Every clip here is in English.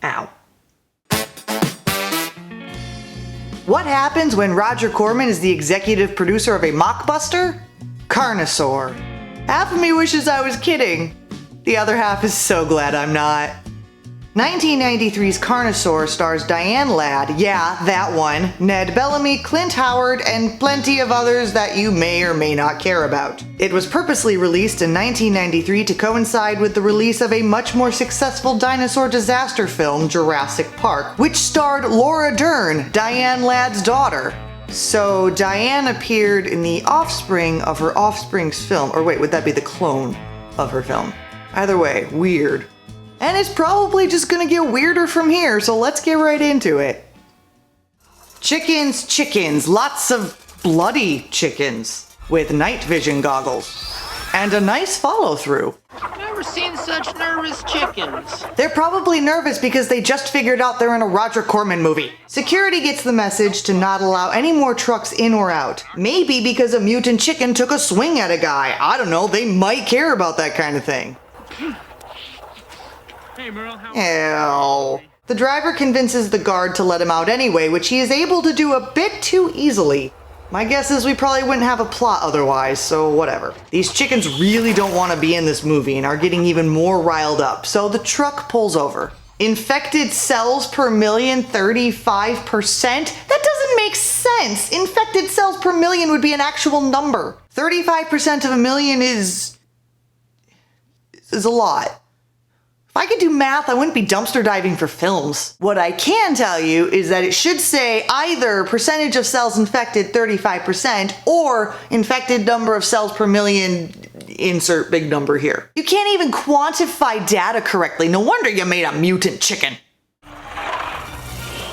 Ow. What happens when Roger Corman is the executive producer of a mockbuster? Carnosaur. Half of me wishes I was kidding. The other half is so glad I'm not. 1993's Carnosaur stars Diane Ladd, yeah, that one, Ned Bellamy, Clint Howard, and plenty of others that you may or may not care about. It was purposely released in 1993 to coincide with the release of a much more successful dinosaur disaster film, Jurassic Park, which starred Laura Dern, Diane Ladd's daughter. So Diane appeared in the offspring of her offspring's film, or wait, would that be the clone of her film? Either way, weird. And it's probably just gonna get weirder from here, so let's get right into it. Chickens, lots of bloody chickens with night vision goggles. And a nice follow-through. Never seen such nervous chickens. They're probably nervous because they just figured out they're in a Roger Corman movie. Security gets the message to not allow any more trucks in or out. Maybe because a mutant chicken took a swing at a guy. I don't know, they might care about that kind of thing. Hey, Merle, Ew. The driver convinces the guard to let him out anyway, which he is able to do a bit too easily. My guess is we probably wouldn't have a plot otherwise, so whatever. These chickens really don't want to be in this movie and are getting even more riled up, so the truck pulls over. Infected cells per million, 35%? That doesn't make sense! Infected cells per million would be an actual number. 35% of a million is a lot. If I could do math, I wouldn't be dumpster diving for films. What I can tell you is that it should say either percentage of cells infected 35% or infected number of cells per million, insert big number here. You can't even quantify data correctly. No wonder you made a mutant chicken.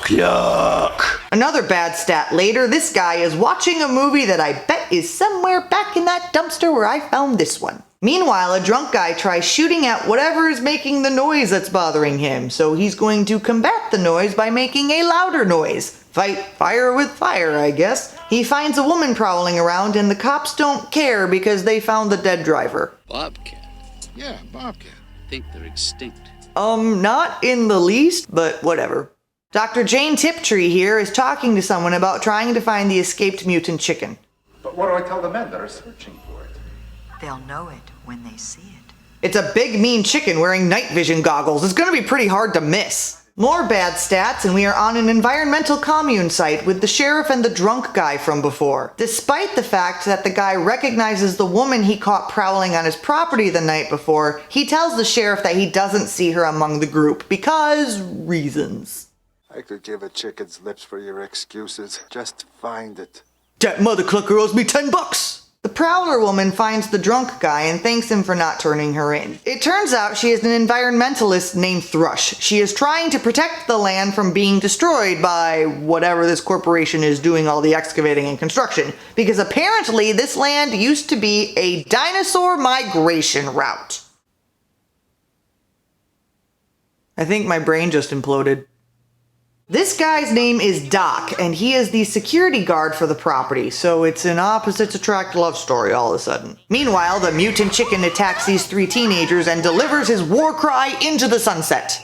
Yuck. Another bad stat later, this guy is watching a movie that I bet is somewhere back in that dumpster where I found this one. Meanwhile, a drunk guy tries shooting at whatever is making the noise that's bothering him, so he's going to combat the noise by making a louder noise. Fight fire with fire, I guess. He finds a woman prowling around and the cops don't care because they found the dead driver. Bobcat. Yeah, bobcat. I think they're extinct. Not in the least, but whatever. Dr. Jane Tiptree here is talking to someone about trying to find the escaped mutant chicken. But what do I tell the men that are searching for it? They'll know it when they see it. It's a big mean chicken wearing night vision goggles. It's gonna be pretty hard to miss. More bad stats, and we are on an environmental commune site with the sheriff and the drunk guy from before. Despite the fact that the guy recognizes the woman he caught prowling on his property the night before, he tells the sheriff that he doesn't see her among the group because reasons. I could give a chicken's lips for your excuses. Just find it. That mother clucker owes me $10. The prowler woman finds the drunk guy and thanks him for not turning her in. It turns out she is an environmentalist named Thrush. She is trying to protect the land from being destroyed by whatever this corporation is doing all the excavating and construction, because apparently this land used to be a dinosaur migration route. I think my brain just imploded. This guy's name is Doc, and he is the security guard for the property, so it's an opposites attract love story all of a sudden. Meanwhile, the mutant chicken attacks these three teenagers and delivers his war cry into the sunset.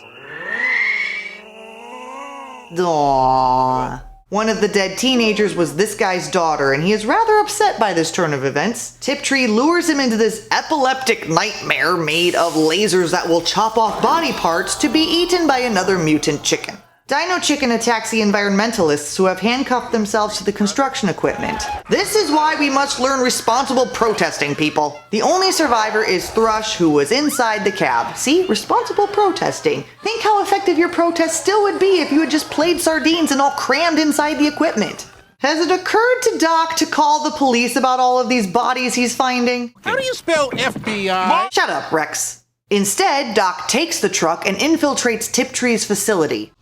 Aww. One of the dead teenagers was this guy's daughter, and he is rather upset by this turn of events. Tiptree lures him into this epileptic nightmare made of lasers that will chop off body parts to be eaten by another mutant chicken. Dino Chicken attacks the environmentalists who have handcuffed themselves to the construction equipment. This is why we must learn responsible protesting, people. The only survivor is Thrush, who was inside the cab. See? Responsible protesting. Think how effective your protest still would be if you had just played sardines and all crammed inside the equipment. Has it occurred to Doc to call the police about all of these bodies he's finding? How do you spell FBI? Shut up, Rex. Instead, Doc takes the truck and infiltrates Tiptree's facility.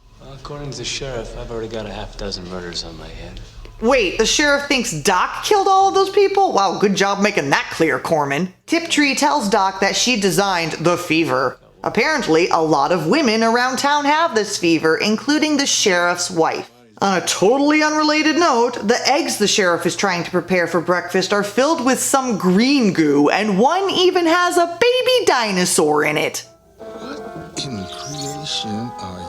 According to the sheriff, I've already got a half-dozen murders on my head. Wait, the sheriff thinks Doc killed all of those people? Wow, good job making that clear, Corman. Tiptree tells Doc that she designed the fever. Apparently, a lot of women around town have this fever, including the sheriff's wife. On a totally unrelated note, the eggs the sheriff is trying to prepare for breakfast are filled with some green goo, and one even has a baby dinosaur in it. What in creation are you?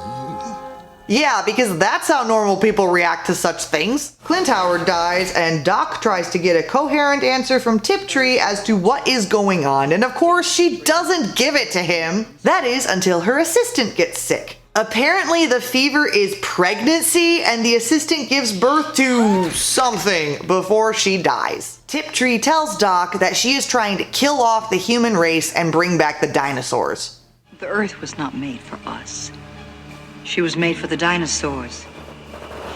Yeah, because that's how normal people react to such things. Clint Howard dies, and Doc tries to get a coherent answer from Tiptree as to what is going on, and of course she doesn't give it to him. That is until her assistant gets sick. Apparently the fever is pregnancy, and the assistant gives birth to something before she dies. Tiptree tells Doc that she is trying to kill off the human race and bring back the dinosaurs. The Earth was not made for us. She was made for the dinosaurs.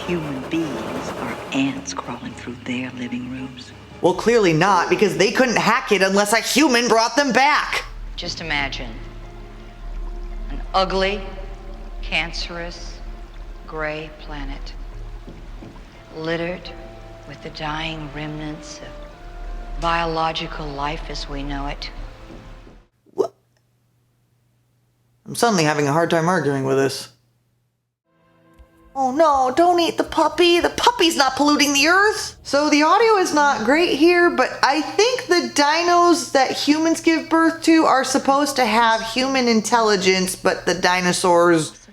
Human beings are ants crawling through their living rooms. Well, clearly not, because they couldn't hack it unless a human brought them back. Just imagine an ugly, cancerous, gray planet littered with the dying remnants of biological life as we know it. I'm suddenly having a hard time arguing with this. Oh no, don't eat the puppy. The puppy's not polluting the earth. So the audio is not great here, but I think the dinos that humans give birth to are supposed to have human intelligence, but the dinosaurs'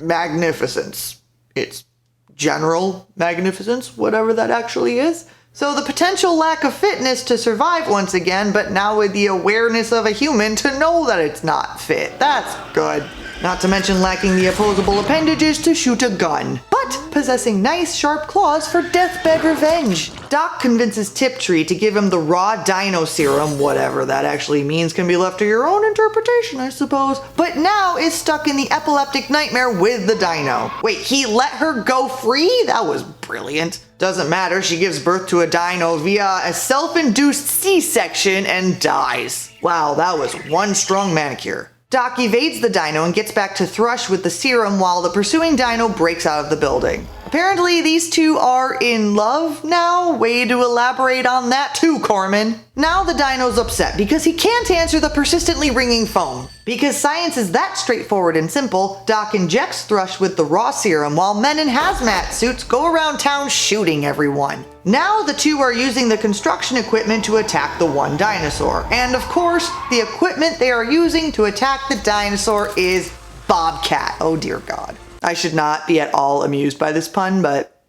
magnificence. It's general magnificence, whatever that actually is. So the potential lack of fitness to survive once again, but now with the awareness of a human to know that it's not fit. That's good. Not to mention lacking the opposable appendages to shoot a gun, but possessing nice sharp claws for deathbed revenge. Doc convinces Tiptree to give him the raw dino serum, whatever that actually means can be left to your own interpretation, I suppose, but now is stuck in the epileptic nightmare with the dino. Wait, he let her go free? That was brilliant. Doesn't matter, she gives birth to a dino via a self-induced C-section and dies. Wow, that was one strong manicure. Doc evades the dino and gets back to Thrush with the serum while the pursuing dino breaks out of the building. Apparently these two are in love now. Way to elaborate on that too, Corman. Now the dino's upset because he can't answer the persistently ringing phone. Because science is that straightforward and simple, Doc injects Thrush with the raw serum while men in hazmat suits go around town shooting everyone. Now the two are using the construction equipment to attack the one dinosaur. And of course, the equipment they are using to attack the dinosaur is Bobcat. Oh dear God. I should not be at all amused by this pun, but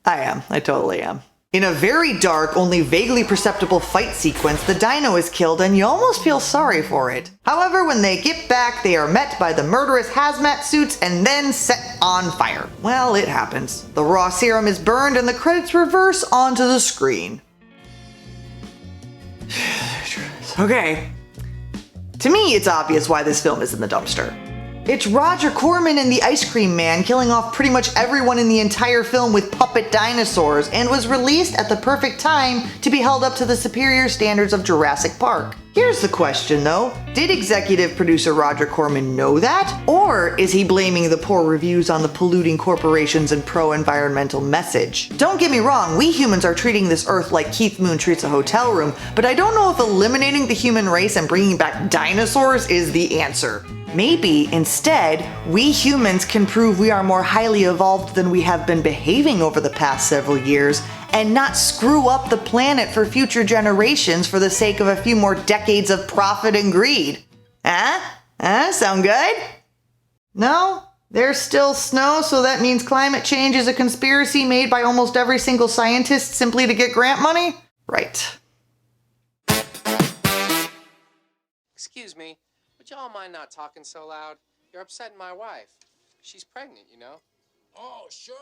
I am. I totally am. In a very dark, only vaguely perceptible fight sequence, the dino is killed and you almost feel sorry for it. However, when they get back, they are met by the murderous hazmat suits and then set on fire. Well, it happens. The raw serum is burned and the credits reverse onto the screen. Okay. To me, it's obvious why this film is in the dumpster. It's Roger Corman and the Ice Cream Man killing off pretty much everyone in the entire film with puppet dinosaurs, and was released at the perfect time to be held up to the superior standards of Jurassic Park. Here's the question though, did executive producer Roger Corman know that? Or is he blaming the poor reviews on the polluting corporations and pro-environmental message? Don't get me wrong, we humans are treating this Earth like Keith Moon treats a hotel room, but I don't know if eliminating the human race and bringing back dinosaurs is the answer. Maybe, instead, we humans can prove we are more highly evolved than we have been behaving over the past several years, and not screw up the planet for future generations for the sake of a few more decades of profit and greed. Sound good? No? There's still snow, so that means climate change is a conspiracy made by almost every single scientist simply to get grant money? Right. Excuse me, would y'all mind not talking so loud? You're upsetting my wife. She's pregnant, you know? Oh, sure.